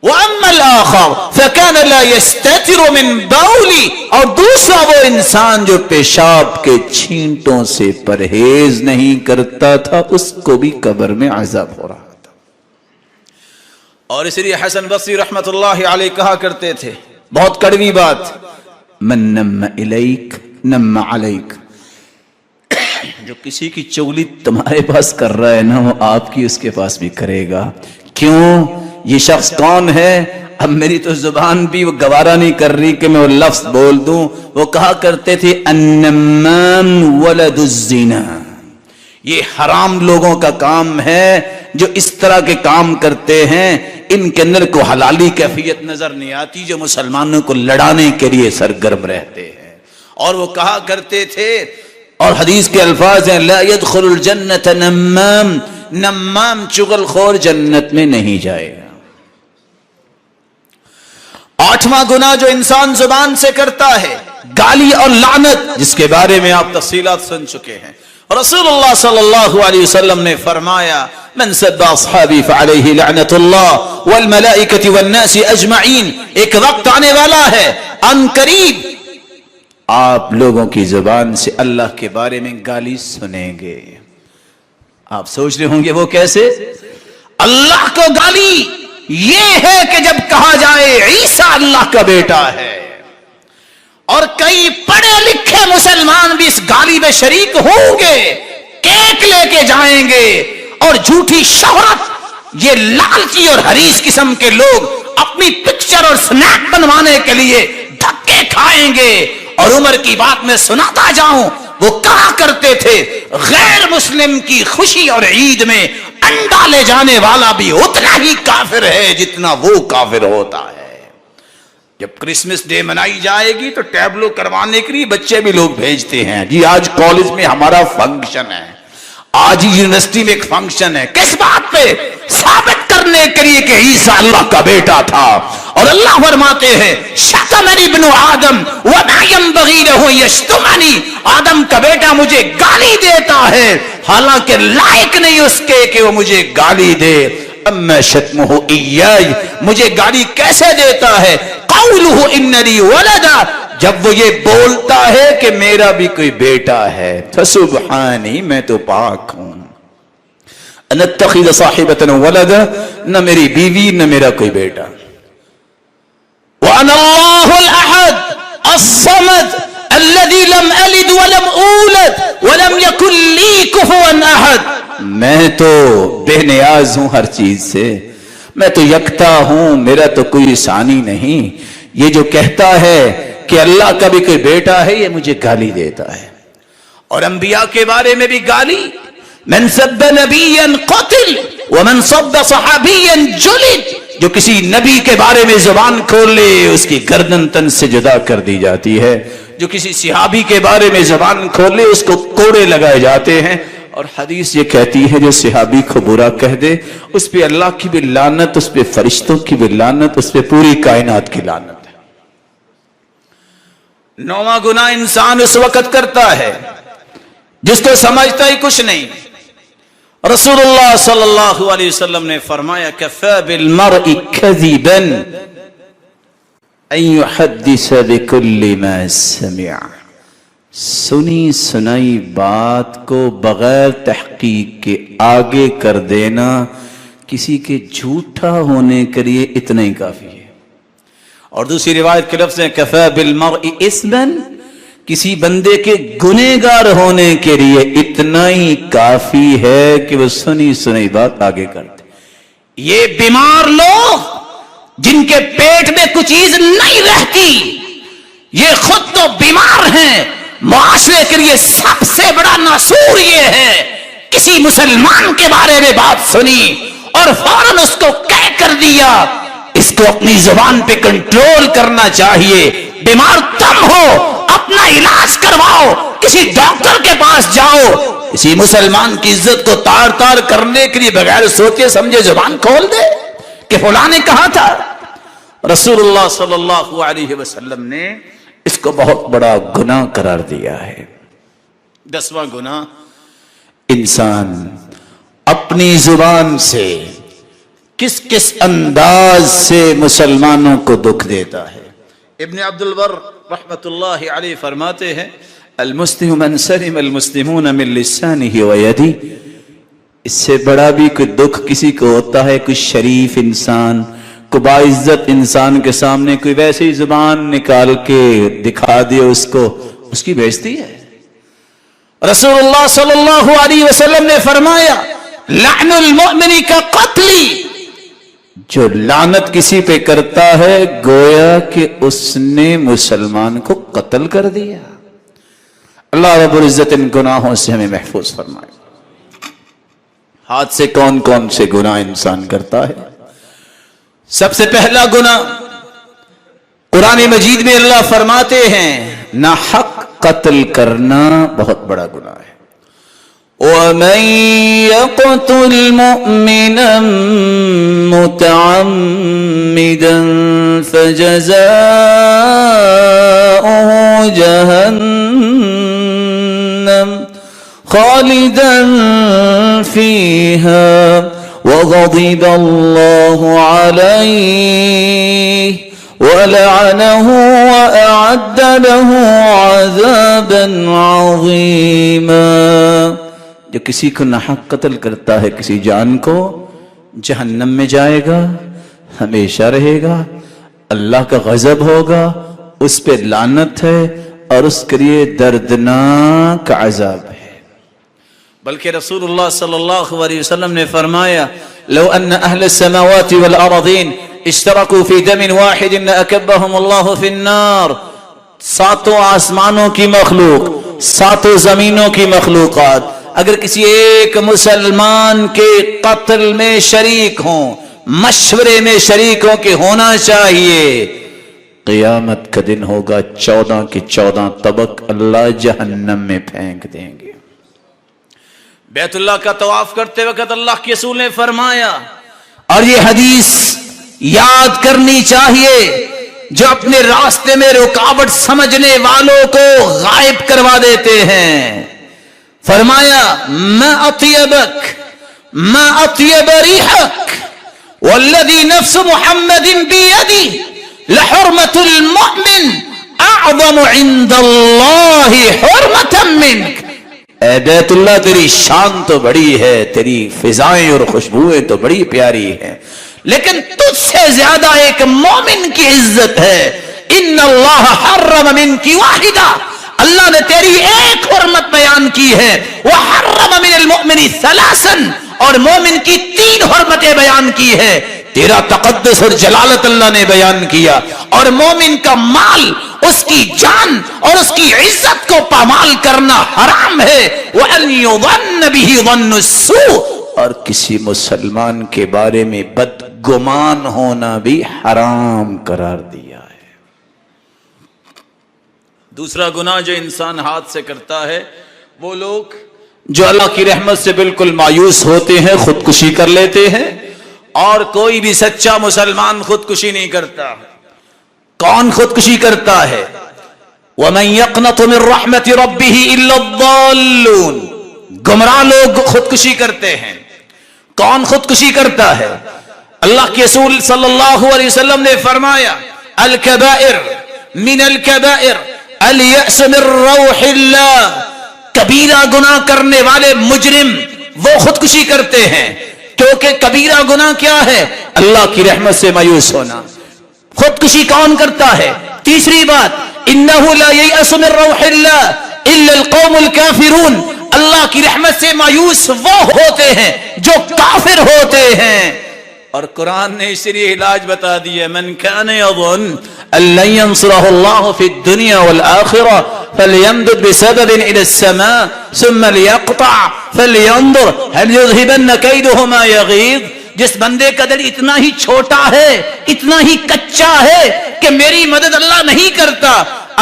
وَأَمَّا الْآخَرُ فَكَانَ لَا يَسْتَتِرُ مِنْ بَوْلِ، اور دوسرا وہ انسان جو پیشاب کے چھینٹوں سے پرہیز نہیں کرتا تھا، اس کو بھی قبر میں عذاب ہو رہا تھا۔ اور اس لیے حسن بصری رحمت اللہ علیہ کہا کرتے تھے، بہت کڑوی بات، من نم الیک نم علیک، جو کسی کی چغلی تمہارے پاس کر رہا ہے نا، وہ آپ کی اس کے پاس بھی کرے گا۔ کیوں؟ یہ شخص کون ہے؟ اب میری تو زبان بھی وہ گوارا نہیں کر رہی کہ میں وہ لفظ بول دوں۔ وہ کہا کرتے تھے النمام ولد الزنا، یہ حرام لوگوں کا کام ہے جو اس طرح کے کام کرتے ہیں، ان کے اندر کو حلالی کیفیت نظر نہیں آتی، جو مسلمانوں کو لڑانے کے لیے سرگرم رہتے ہیں۔ اور وہ کہا کرتے تھے، اور حدیث کے الفاظ ہیں، لا يدخل الجنت نمام، نمام چغل خور جنت میں نہیں جائے گا۔ آٹھواں گناہ جو انسان زبان سے کرتا ہے، گالی اور لعنت، جس کے بارے میں آپ تفصیلات سن چکے ہیں۔ رسول اللہ صلی اللہ علیہ وسلم نے فرمایا، من سب اصحابی فعلیہ لعنت اللہ والملائکۃ والناس اجمعین، ایک وقت آنے والا ہے ان قریب آپ لوگوں کی زبان سے اللہ کے بارے میں گالی سنیں گے۔ آپ سوچ رہے ہوں گے وہ کیسے؟ اللہ کو گالی یہ ہے کہ جب کہا جائے عیسیٰ اللہ کا بیٹا ہے، اور کئی پڑھے لکھے مسلمان بھی اس گالی میں شریک ہوں گے، کیک لے کے جائیں گے، اور جھوٹی شہرت، یہ لالچی اور حریص قسم کے لوگ اپنی پکچر اور سنیک بنوانے کے لیے دھکے کھائیں گے۔ اور عمر کی بات میں سناتا جاؤں، وہ کہا کرتے تھے غیر مسلم کی خوشی اور عید میں انڈا لے جانے والا بھی اتنا ہی کافر ہے جتنا وہ کافر ہوتا ہے۔ جب کرسمس ڈے منائی جائے گی تو ٹیبلو کروانے کے لیے بچے بھی لوگ بھیجتے ہیں، جی آج کالج میں ہمارا فنکشن ہے، آج یونیورسٹی میں ایک فنکشن ہے، کس بات پہ؟ ثابت کرنے کے لیے کہ عیسیٰ اللہ کا بیٹا تھا۔ اور اللہ فرماتے ہیں شتمنی ابن آدم وما ينبغي له يشتمنی، آدم کا بیٹا مجھے گالی دیتا ہے، حالانکہ لائق نہیں اس کے کہ وہ مجھے گالی دے۔ اما شتمہ ایائی، مجھے گالی کیسے دیتا ہے؟ قولہ ان لی ولدا، جب وہ یہ بولتا ہے کہ میرا بھی کوئی بیٹا ہے، فسبحانی، میں تو پاک ہوں، ان اتخذ صاحبۃ ولدا، نہ میری بیوی نہ میرا کوئی بیٹا، وانا اللہ الاحد الصمد الذي لم الد ولم اولد ولم يكن لي كفوا احد، میں تو بے نیاز ہوں ہر چیز سے، میں تو یکتا ہوں، میرا تو کوئی ثانی نہیں۔ یہ جو کہتا ہے کہ اللہ کا بھی کوئی بیٹا ہے، یہ مجھے گالی دیتا ہے۔ اور انبیاء کے بارے میں بھی گالی، من سب نبیا قتل ومن سب صحابیا جلد، جو کسی نبی کے بارے میں زبان کھول لے اس کی گردن تن سے جدا کر دی جاتی ہے، جو کسی صحابی کے بارے میں زبان کھول لے اس کو کوڑے لگائے جاتے ہیں۔ اور حدیث یہ کہتی ہے جو صحابی کو برا کہہ دے اس پہ اللہ کی بھی لعنت، اس پہ فرشتوں کی بھی لعنت، اس پہ پوری کائنات کی لعنت ہے۔ نواں گناہ انسان اس وقت کرتا ہے جس کو سمجھتا ہی کچھ نہیں۔ رسول اللہ صلی اللہ علیہ وسلم نے فرمایا کفى بالمرء كذبا ان يحدث بكل ما سمع، سنی سنائی بات کو بغیر تحقیق کے آگے کر دینا کسی کے جھوٹا ہونے کے لیے اتنا ہی کافی ہے۔ اور دوسری روایت کے لفظ ہیں کفى بالمرء اثما، کسی بندے کے گنہگار ہونے کے لیے اتنا ہی کافی ہے کہ وہ سنی سنائی بات آگے کرتے۔ یہ بیمار لوگ جن کے پیٹ میں کچھ چیز نہیں رہتی، یہ خود تو بیمار ہیں، معاشرے کے لیے سب سے بڑا ناسور یہ ہے کسی مسلمان کے بارے میں بات سنی اور فوراً اس کو کہہ کر دیا اس کو اپنی زبان پہ کنٹرول کرنا چاہیے. بیمار تم ہو اپنا علاج کرواؤ, کسی ڈاکٹر کے پاس جاؤ. کسی مسلمان کی عزت کو تار تار کرنے کے لیے بغیر سوچے سمجھے زبان کھول دے کہ فلاں نے کہا تھا. رسول اللہ صلی اللہ علیہ وسلم نے اس کو بہت بڑا گناہ قرار دیا ہے. 10واں گناہ, انسان اپنی زبان سے کس کس انداز سے مسلمانوں کو دکھ دیتا ہے. ابن عبد البر رحمت اللہ علیہ فرماتے ہیں المسلم من سلم المسلمون من لسانه ويده. اس سے بڑا بھی کوئی دکھ کسی کو ہوتا ہے, کوئی شریف انسان, کوئی باعزت انسان کے سامنے کوئی ویسی زبان نکال کے دکھا دے اس کو, اس کی بےعزتی ہے. رسول اللہ صلی اللہ علیہ وسلم نے فرمایا لعن المؤمن کا قتلی. جو لعنت کسی پہ کرتا ہے گویا کہ اس نے مسلمان کو قتل کر دیا. اللہ رب العزت ان گناہوں سے ہمیں محفوظ فرمائے. ہاتھ سے کون کون سے گناہ انسان کرتا ہے؟ سب سے پہلا گناہ قرآن مجید میں اللہ فرماتے ہیں ناحق قتل کرنا بہت بڑا گناہ ہے. وَمَن يَقْتُلْ مُؤْمِنًا مُتَعَمِّدًا فَجَزَاؤُهُ جَهَنَّمُ خَالِدًا فِيهَا وَغَضِبَ اللَّهُ عَلَيْهِ وَلَعَنَهُ وَأَعَدَّ لَهُ عَذَابًا عَظِيمًا. جو کسی کو ناحق قتل کرتا ہے کسی جان کو, جہنم میں جائے گا, ہمیشہ رہے گا, اللہ کا غضب ہوگا, اس پہ لعنت ہے اور اس کے لیے دردناک عذاب ہے. بلکہ رسول اللہ صلی اللہ علیہ وسلم نے فرمایا لو ان اہل السماوات والارضین اشترکوا فی دم واحد لأکبہم اللہ فی النار. ساتوں آسمانوں کی مخلوق, ساتوں زمینوں کی مخلوقات اگر کسی ایک مسلمان کے قتل میں شریک ہوں, مشورے میں شریک ہوں کہ ہونا چاہیے, قیامت کا دن ہوگا 14 کے 14 طبق اللہ جہنم میں پھینک دیں گے. بیت اللہ کا طواف کرتے وقت اللہ کے رسول نے فرمایا, اور یہ حدیث یاد کرنی چاہیے, جو اپنے راستے میں رکاوٹ سمجھنے والوں کو غائب کروا دیتے ہیں. فرمایا ما اطیبک ما اطیب ریحک والذی نفس محمد بیدی لحرمت المؤمن اعظم عند اللہ حرمتا منک. اے بیت اللہ تیری شان تو بڑی ہے, تیری فضائیں اور خوشبوئیں تو بڑی پیاری ہیں, لیکن تجھ سے زیادہ ایک مومن کی عزت ہے. ان اللہ حرم منک واحدہ, اللہ نے تیری ایک حرمت بیان کی ہے. وحرم من المؤمن ثلاثا, اور مومن کی 3 حرمتیں بیان کی ہے. تیرا تقدس اور جلالت اللہ نے بیان کیا, اور مومن کا مال, اس کی جان اور اس کی عزت کو پامال کرنا حرام ہے. وَأَنْ يُظَنَّ بِهِ ظَنُّ السُّوءِ, اور کسی مسلمان کے بارے میں بدگمان ہونا بھی حرام قرار دیا ہے. دوسرا گناہ جو انسان ہاتھ سے کرتا ہے وہ لوگ جو اللہ کی رحمت سے بالکل مایوس ہوتے ہیں خودکشی کر لیتے ہیں, اور کوئی بھی سچا مسلمان خودکشی نہیں کرتا. کون خودکشی کرتا ہے؟ وَمَن يَقْنَطُ مِن رَحْمَةِ رَبِّهِ إِلَّا الضَّالُّونَ, گمراہ لوگ خودکشی کرتے ہیں. کون خودکشی کرتا ہے؟ اللہ کے رسول صلی اللہ علیہ وسلم نے فرمایا الکبائر من الکبائر الیأس من روح اللہ. کبیرہ گناہ کرنے والے مجرم وہ خودکشی کرتے ہیں, کیونکہ کبیرہ گناہ کیا ہے؟ اللہ کی رحمت سے مایوس ہونا. خودکشی کون کرتا ہے؟ تیسری بات انہ لا ییأس من روح اللہ الا القوم الکافرون, اللہ کی رحمت سے مایوس وہ ہوتے ہیں جو کافر ہوتے ہیں. اور قرآن نے اس لیے علاج بتا دیا من کان یظن ان لن ینصرہ اللہ فی الدنیا والآخرہ فلیمدد بسبب الى السماء ثم لیقطع فلینظر هل یذهبن کیدہ ما یغیظ. جس بندے کا دل اتنا ہی چھوٹا ہے، اتنا ہی کچا ہے کہ میری مدد اللہ نہیں کرتا،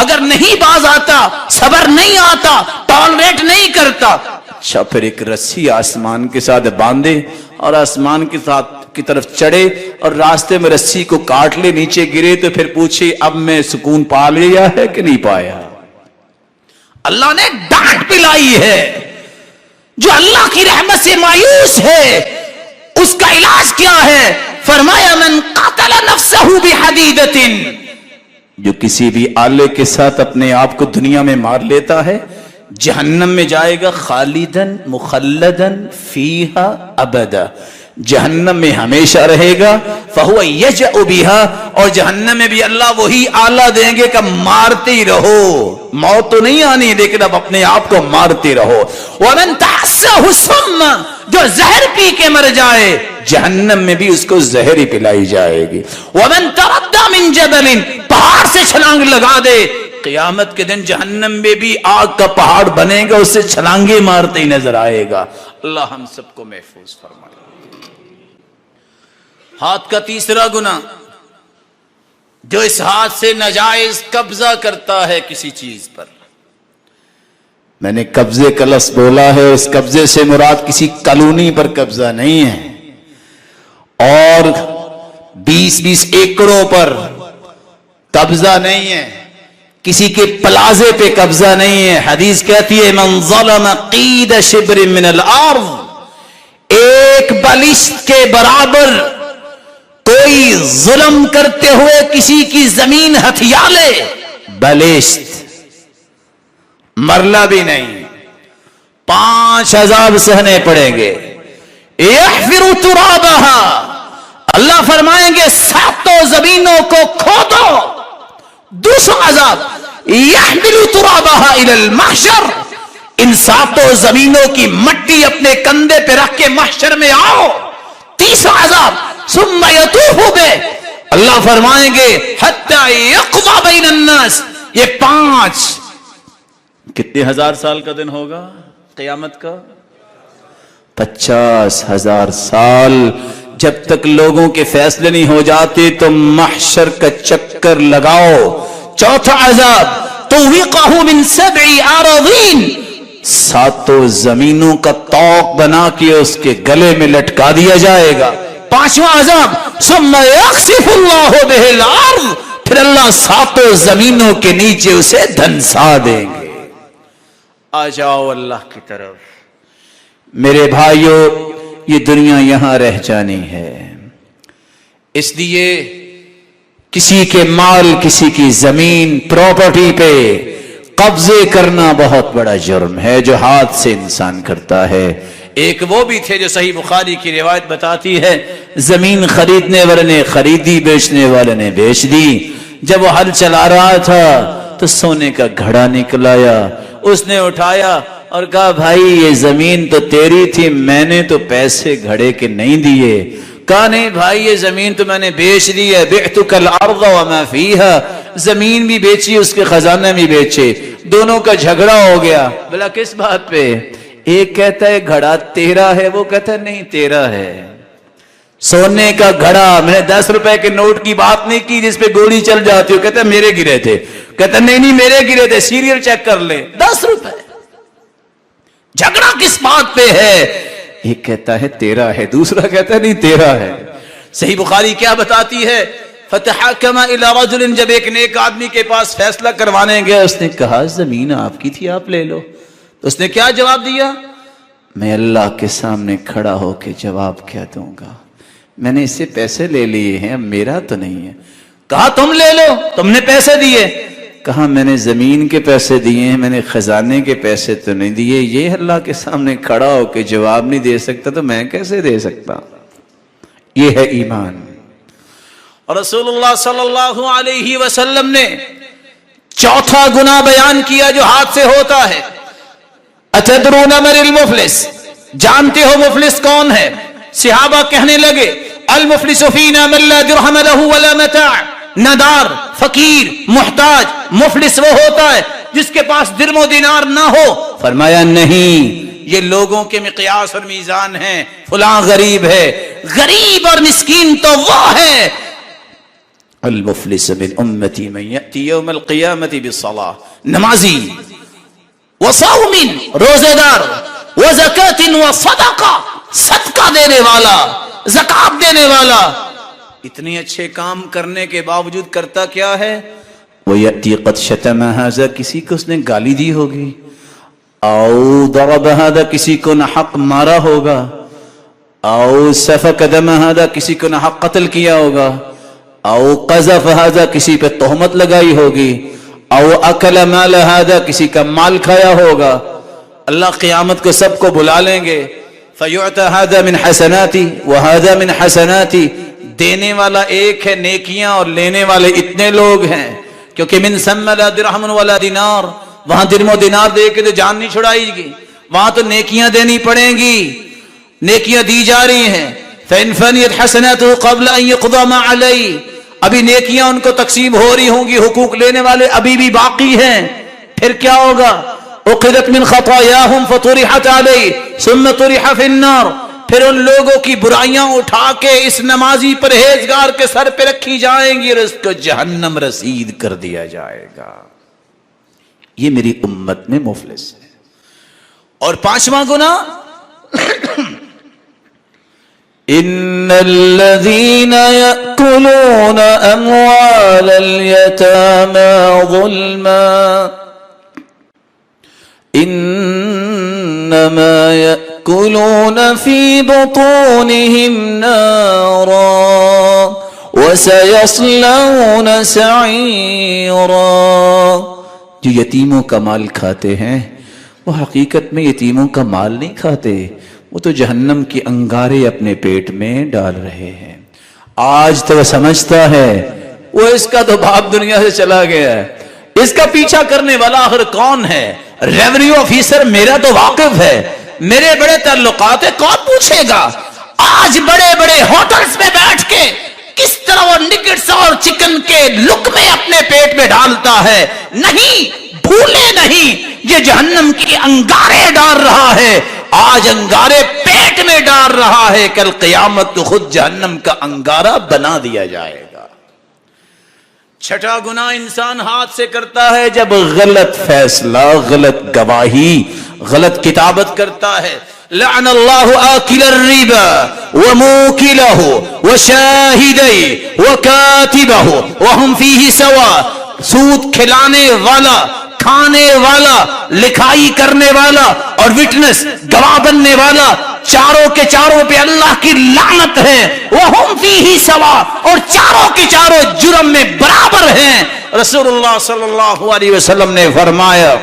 اگر نہیں باز آتا، صبر نہیں آتا، ٹالریٹ نہیں کرتا، اچھا پھر ایک رسی آسمان کے ساتھ باندھے اور آسمان کے ساتھ کی طرف چڑھے اور راستے میں رسی کو کاٹ لے، نیچے گرے تو پھر پوچھے اب میں سکون پا لیا ہے کہ نہیں پایا؟ اللہ نے ڈانٹ پلائی ہے۔ جو اللہ کی رحمت سے مایوس ہے اس کا علاج کیا ہے؟ فرمایا من قتل نفسہ بحدیدۃ، جو کسی بھی آلے کے ساتھ اپنے آپ کو دنیا میں مار لیتا ہے جہنم میں جائے گا، خالدن مخلدن فیہا ابدا، جہنم میں ہمیشہ رہے گا، فہو یجأ بہا، اور جہنم میں بھی اللہ وہی آلہ دیں گے کہ مارتے ہی رہو، موت تو نہیں آنی لیکن اب اپنے آپ کو مارتے رہو۔ ومن تحسہ السم، جو زہر پی کے مر جائے جہنم میں بھی اس کو زہر ہی پلائی جائے گی۔ ومن تردى من جبل، پہاڑ سے چھلانگ لگا دے، قیامت کے دن جہنم میں بھی آگ کا پہاڑ بنے گا، اس سے چھلانگے مارتے ہی نظر آئے گا۔ اللہ ہم سب کو محفوظ فرمائے۔ ہاتھ کا تیسرا گناہ، جو اس ہاتھ سے ناجائز قبضہ کرتا ہے کسی چیز پر۔ میں نے قبضے کا لفظ بولا ہے، اس قبضے سے مراد کسی کالونی پر قبضہ نہیں ہے اور 20-20 ایکڑوں پر قبضہ نہیں ہے، کسی کے پلازے پہ قبضہ نہیں ہے۔ حدیث کہتی ہے من ظلم قید شبر من الارض، ایک بالشت کے برابر کوئی ظلم کرتے ہوئے کسی کی زمین ہتھیا لے، بالشت مرلہ بھی نہیں، 5 عذاب سہنے پڑیں گے۔ یحفر ترابہا، اللہ فرمائیں گے 7 زمینوں کو کھودو۔ دوسرا عذاب یحمل ترابہا الی المحشر، ان 7 زمینوں کی مٹی اپنے کندھے پہ رکھ کے محشر میں آؤ۔ تیسرا عذاب ثم یطوف بہ، اللہ فرمائیں گے حتی یقضی بین الناس، یہ 5 کتنے ہزار سال کا دن ہوگا قیامت کا؟ 50,000 سال، جب تک لوگوں کے فیصلے نہیں ہو جاتے تو محشر کا چکر لگاؤ۔ چوتھا عذاب توقہ من 7 اراضین، 7 زمینوں کا طوق بنا کے اس کے گلے میں لٹکا دیا جائے گا۔ 5واں عذاب ثم یخسف اللہ بہ الارض، پھر اللہ 7 زمینوں کے نیچے اسے دھنسا دیں گے۔ آ جاؤ اللہ کی طرف۔ میرے بھائیو، یہ دنیا یہاں رہ جانی ہے، اس لیے کسی کے مال، کسی کی زمین، پراپرٹی پہ قبضے کرنا بہت بڑا جرم ہے جو ہاتھ سے انسان کرتا ہے۔ ایک وہ بھی تھے جو صحیح بخاری کی روایت بتاتی ہے، زمین خریدنے والے نے خریدی، بیچنے والے نے بیچ دی۔ جب وہ ہل چلا رہا تھا تو سونے کا گھڑا نکل آیا، اس نے اٹھایا اور کہا بھائی یہ زمین تو تیری تھی، میں نے تو پیسے گھڑے کے نہیں دیے۔ کہا نہیں بھائی یہ زمین تو میں نے بیچ دی ہے، بعتک الارض وما فیہا، زمین بھی بیچی اس کے خزانہ بھی بیچے۔ دونوں کا جھگڑا ہو گیا، بلا کس بات پہ؟ ایک کہتا ہے گھڑا تیرا ہے، وہ کہتا ہے نہیں تیرا ہے۔ سونے کا گھڑا، میں نے 10 روپے کے نوٹ کی بات نہیں کی جس پہ گولی چل جاتی ہو، کہتا ہے میرے گرے تھے، کہتا ہے نہیں میرے گرے تھے، سیریل چیک کر لے، 10 روپے۔ جھگڑا کس بات پہ ہے؟ ایک کہتا ہے تیرا ہے، دوسرا کہتا ہے نہیں تیرا ہے۔ صحیح بخاری کیا بتاتی ہے؟ فتحاکم الی رجل، جب ایک نیک آدمی کے پاس فیصلہ کروانے گیا، اس نے کہا زمین آپ کی تھی، آپ لے لو۔ تو اس نے کیا جواب دیا؟ میں اللہ کے سامنے کھڑا ہو کے جواب کیا دوں گا، میں نے اس سے پیسے لے لیے ہیں، اب میرا تو نہیں ہے۔ کہا تم لے لو، تم نے پیسے دیے۔ کہا میں نے زمین کے پیسے دیے ہیں، میں نے خزانے کے پیسے تو نہیں دیے، یہ اللہ کے سامنے کھڑا ہو کے جواب نہیں دے سکتا تو میں کیسے دے سکتا؟ یہ ہے ایمان۔ اور رسول اللہ صلی اللہ علیہ وسلم نے چوتھا گناہ بیان کیا جو ہاتھ سے ہوتا ہے۔ اتدرون من المفلس، جانتے ہو مفلس کون ہے؟ صحابہ کہنے لگے المفلس فینا من لا درہم لہ ولا متاع، ندار، فقیر، محتاج، مفلس وہ ہوتا ہے جس کے پاس درم و دینار نہ ہو۔ فرمایا نہیں، یہ لوگوں کے مقیاس اور میزان ہیں، فلاں غریب ہے، غریب اور مسکین تو وہ ہے المفلس من امتی من یأتی یوم القیامت بالصلاة، نمازی وصوم روزے دار وزکات وصدقہ صدقہ دینے والا زکات دینے والا، اتنے اچھے کام کرنے کے باوجود کرتا کیا ہے؟ وَيَأْتِي قَدْ شَتَمَ هَذَا، کسی کو اس نے گالی دی ہوگی، او ضرب هذا، کسی کو نہ حق مارا ہوگا، او سفک دم هذا، کسی کو نہ حق قتل کیا ہوگا، او قذف هذا، کسی پہ تہمت لگائی ہوگی، او اکل مال هذا، کسی کا مال کھایا ہوگا، اللہ قیامت کو سب کو بلا لیں گے، فَيُعْتَى هَذَا مِنْ حَسَنَاتِ وَهَذَا مِنْ حَسَنَاتِ، دینے والا ایک ہے نیکیاں اور لینے والے اتنے لوگ ہیں، کیونکہ من ثم لا درہم ولا دینار، وہاں درم و دینار دے کے تو جان نہیں چھڑائی گی، وہاں تو نیکیاں دینی پڑیں گی، نیکیاں دی جا رہی ہیں۔ فَإِنْ فَنِيَتْ حَسَنَاتُهُ قَبْلَ أَنْ يُقْضَى مَا عَلَيْهِ، ابھی نیکیاں ان کو تقسیم ہو رہی ہوں گی، حقوق لینے والے ابھی بھی باقی ہیں، پھر کیا ہوگا؟ اُخِذَتْ مِنْ خَطَايَاهُمْ فَطُرِحَتْ عَلَيْهِ ثُمَّ طُرِحَ فِي النَّارِ، پھر ان لوگوں کی برائیاں اٹھا کے اس نمازی پرہیزگار کے سر پہ رکھی جائیں گی اور اس کو جہنم رسید کر دیا جائے گا۔ یہ میری امت میں مفلس ہے۔ اور پانچواں گناہ، ان الذين يأكلون اموال اليتامى ظلما انما يأكلون في بطونهم نارا وسيصلون سعيرا، جو یتیموں کا مال کھاتے ہیں وہ حقیقت میں یتیموں کا مال نہیں کھاتے، وہ تو جہنم کی انگارے اپنے پیٹ میں ڈال رہے ہیں۔ آج تو وہ سمجھتا ہے وہ اس کا تو باپ دنیا سے چلا گیا ہے، اس کا پیچھا کرنے والا آخر کون ہے؟ ریونیو آفیسر میرا تو واقف ہے، میرے بڑے تعلقات ہے، کون پوچھے گا؟ آج بڑے بڑے ہوٹلز میں بیٹھ کے کس طرح وہ نگٹس اور چکن کے لقمے اپنے پیٹ میں ڈالتا ہے، نہیں بھولے نہیں، یہ جہنم کی انگارے ڈال رہا ہے، آج انگارے پیٹ میں ڈال رہا ہے، کل قیامت کو خود جہنم کا انگارہ بنا دیا جائے گا۔ چھٹا گناہ انسان ہاتھ سے کرتا ہے جب غلط فیصلہ، غلط گواہی، غلط کتابت کرتا ہے۔ لعن اللہ آکل الربا وموکلہ وشاہدہ وکاتبہ وہم فیہ سوا، سود کھلانے والا، کھانے والا، لکھائی کرنے والا اور وٹنس گواہ بننے والا، چاروں کے چاروں پہ اللہ کی لعنت ہے۔ وَهُمْ فِيهِ سَوَاءٌ، اور چاروں کے چاروں جرم میں برابر ہیں۔ رسول اللہ صلی اللہ علیہ وسلم نے فرمایا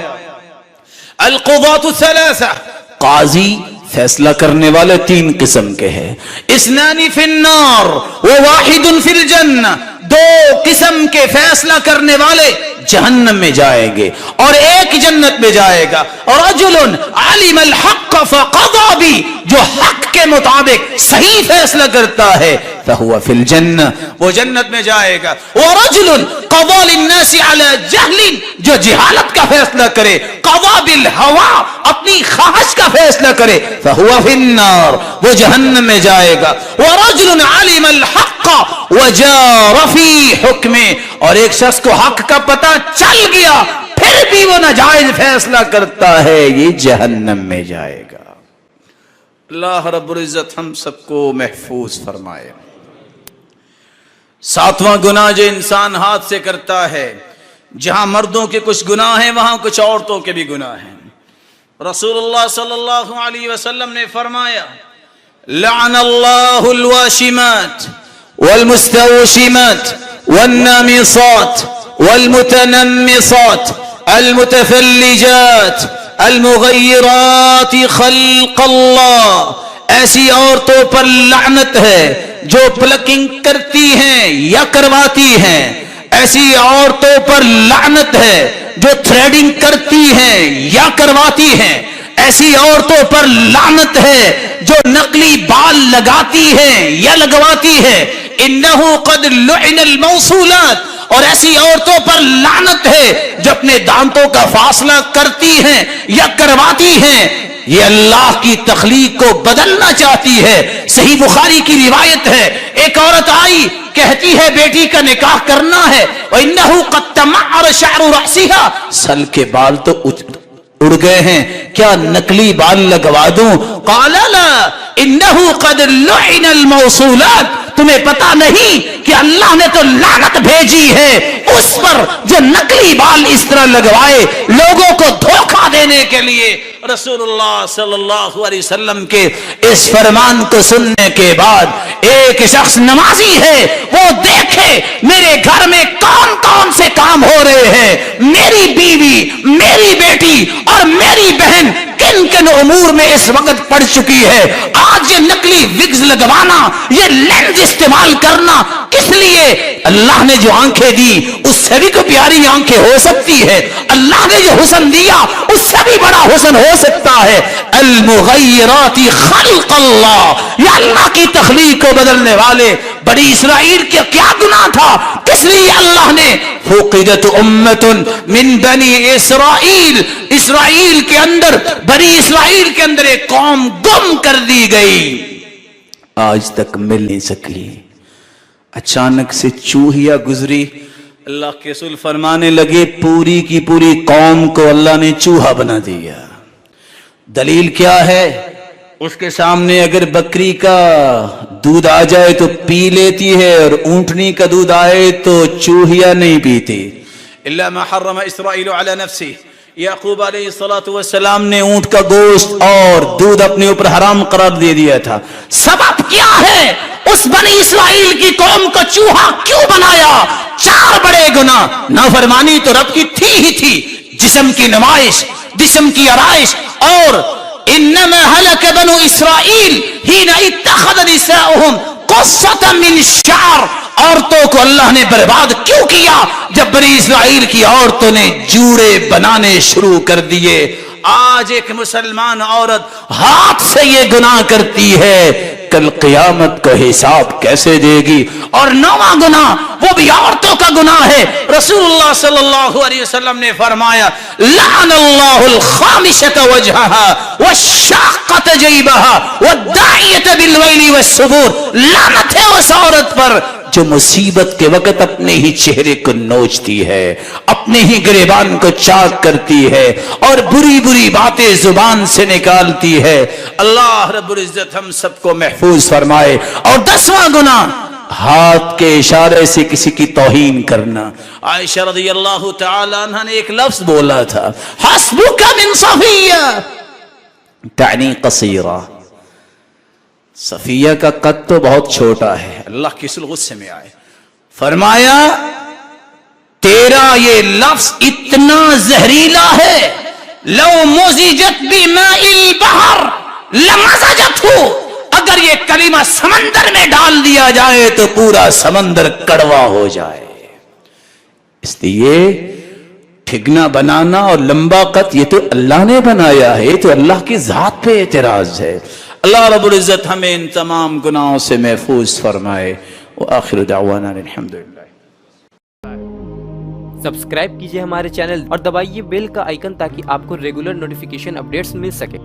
القضاة ثلاثة، قاضی فیصلہ کرنے والے تین قسم کے ہیں، اثنان فی النار وواحد فی الجنہ، دو قسم کے فیصلہ کرنے والے جہنم میں جائیں گے اور ایک جنت میں جائے گا۔ اور رجل علم الحق فقضى به، جو حق کے مطابق صحیح فیصلہ کرتا ہے، فهو فی الجنہ، وہ جنت میں جائے گا۔ ورجل قضى للناس على جهل، جو جہالت کا فیصلہ کرے، قضى بالهوى، اپنی خواہش کا فیصلہ کرے، فهو فی النار، وہ جہنم میں جائے گا۔ ورجل علم الحق وجار فی حکمہ، اور ایک شخص کو حق کا پتہ چل گیا پھر بھی وہ ناجائز فیصلہ کرتا ہے، یہ جہنم میں جائے گا۔ اللہ رب العزت ہم سب کو محفوظ فرمائے۔ ساتواں گناہ جو انسان ہاتھ سے کرتا ہے، جہاں مردوں کے کچھ گناہ ہیں وہاں کچھ عورتوں کے بھی گناہ ہیں۔ رسول اللہ صلی اللہ علیہ وسلم نے فرمایا لعن اللہ الواشمات والمستوشمات والنامصات والمتنمصات المتفلجات المغیرات خلق اللہ، ایسی عورتوں پر لعنت ہے جو پلکنگ کرتی ہیں یا کرواتی ہیں، ایسی عورتوں پر لعنت ہے جو تھریڈنگ کرتی ہیں یا کرواتی ہیں، ایسی عورتوں پر لعنت ہے جو نقلی بال لگاتی ہیں یا لگواتی ہے، انہو قد لعن الموصولات، اور ایسی عورتوں پر لعنت ہے جو اپنے دانتوں کا فاصلہ کرتی ہیں یا کرواتی ہیں، یہ اللہ کی تخلیق کو بدلنا چاہتی ہے. صحیح بخاری کی روایت ہے، ایک عورت آئی کہتی ہے بیٹی کا نکاح کرنا ہے، وَإِنَّهُ قَدْ تَمَعَّرَ شَعْرُ رَأْسِهَا، سل کے بال تو اڑ گئے ہیں، کیا نقلی بال لگوا دوں؟ قَالَ لَا إِنَّهُ قَدْ لُعِنَ الْمَوْصُولَاتِ، تمہیں پتا نہیں کہ اللہ نے تو لعنت بھیجی ہے اس پر جو نقلی بال اس طرح لگوائے لوگوں کو دھوکہ دینے کے لیے. رسول اللہ صلی اللہ علیہ وسلم کے اس فرمان کو سننے کے بعد ایک شخص نمازی ہے، وہ دیکھے میرے گھر میں کون کون سے کام ہو رہے ہیں، میری بیوی، میری بیٹی اور میری بہن کن کن امور میں اس وقت پڑ چکی ہے. آج یہ نقلی وگز لگوانا، یہ لینز استعمال کرنا کس لیے؟ اللہ نے جو آنکھیں دی اس سے بھی کوئی پیاری آنکھیں ہو سکتی ہے، اللہ نے جو حسن دیا اس سے بھی بڑا حسن ہو سکتا ہے. المغیرات خلق اللہ، یا اللہ کی تخلیق کو بدلنے والے. بنی اسرائیل کے کیا گناہ تھا، کس لیے اللہ نے فقدت امت من بنی اسرائیل، اسرائیل کے اندر، بنی اسرائیل کے اندر ایک قوم گم کر دی گئی، آج تک مل نہیں سکی. اچانک سے چوہیا گزری، اللہ کے رسول فرمانے لگے پوری کی پوری قوم کو اللہ نے چوہا بنا دیا. دلیل کیا ہے؟ اس کے سامنے اگر بکری کا دودھ آ جائے تو پی لیتی ہے اور اونٹنی کا دودھ آئے تو چوہیا نہیں پیتی. الا ما حرم اسرائیل علی نفسه، یعقوب علیہ السلام نے اونٹ کا گوشت اور دودھ اپنے اوپر حرام قرار دے دیا تھا. سبب کیا ہے؟ اس بنی اسرائیل کی قوم کو چوہا کیوں بنایا؟ 4 بڑے گناہ. نافرمانی تو رب کی تھی ہی تھی، جسم کی نمائش، جسم کی آرائش، اور انما ہلک بنو اسرائیل حین اتخذ نساؤہم قصة من شعر، عورتوں کو اللہ نے برباد کیوں کیا جب بنی اسرائیل کی عورتوں نے جوڑے بنانے شروع کر دیے. آج ایک مسلمان عورت ہاتھ سے یہ گناہ کرتی ہے، کل قیامت کا حساب کیسے دے گی؟ اور 9واں گناہ وہ بھی عورتوں کا گناہ ہے. رسول اللہ صلی اللہ علیہ وسلم نے فرمایا لعن اللہ الخامشۃ وجہها والشاقۃ جیبها والداعیۃ بالویل والثبور، لعنت ہے اس عورت پر جو مصیبت کے وقت اپنے ہی چہرے کو نوچتی ہے، اپنے ہی گریبان کو چاک کرتی ہے اور بری بری باتیں زبان سے نکالتی ہے. اللہ رب العزت ہم سب کو محفوظ فرمائے. اور 10واں گناہ ہاتھ کے اشارے سے کسی کی توہین کرنا. عائشہ رضی اللہ تعالی عنہ نے ایک لفظ بولا تھا، حسبک من صفیہ تعنی قصیرہ. صفیہ کا قد تو بہت چھوٹا ہے. اللہ کی رسول غصے میں آئے، فرمایا تیرا یہ لفظ اتنا زہریلا ہے، لو مزجت بماء البحر لمزجته، اگر یہ کلمہ سمندر میں ڈال دیا جائے تو پورا سمندر کڑوا ہو جائے. اس لیے ٹھگنا بنانا اور لمبا قد یہ تو اللہ نے بنایا ہے، یہ تو اللہ کی ذات پہ اعتراض ہے. اللہ رب العزت ہمیں ان تمام گناہوں سے محفوظ فرمائے. وآخر دعوانا الحمدللہ. سبسکرائب کیجئے ہمارے چینل اور دبائیے بیل کا آئیکن تاکہ آپ کو ریگولر نوٹیفیکیشن اپڈیٹس مل سکے.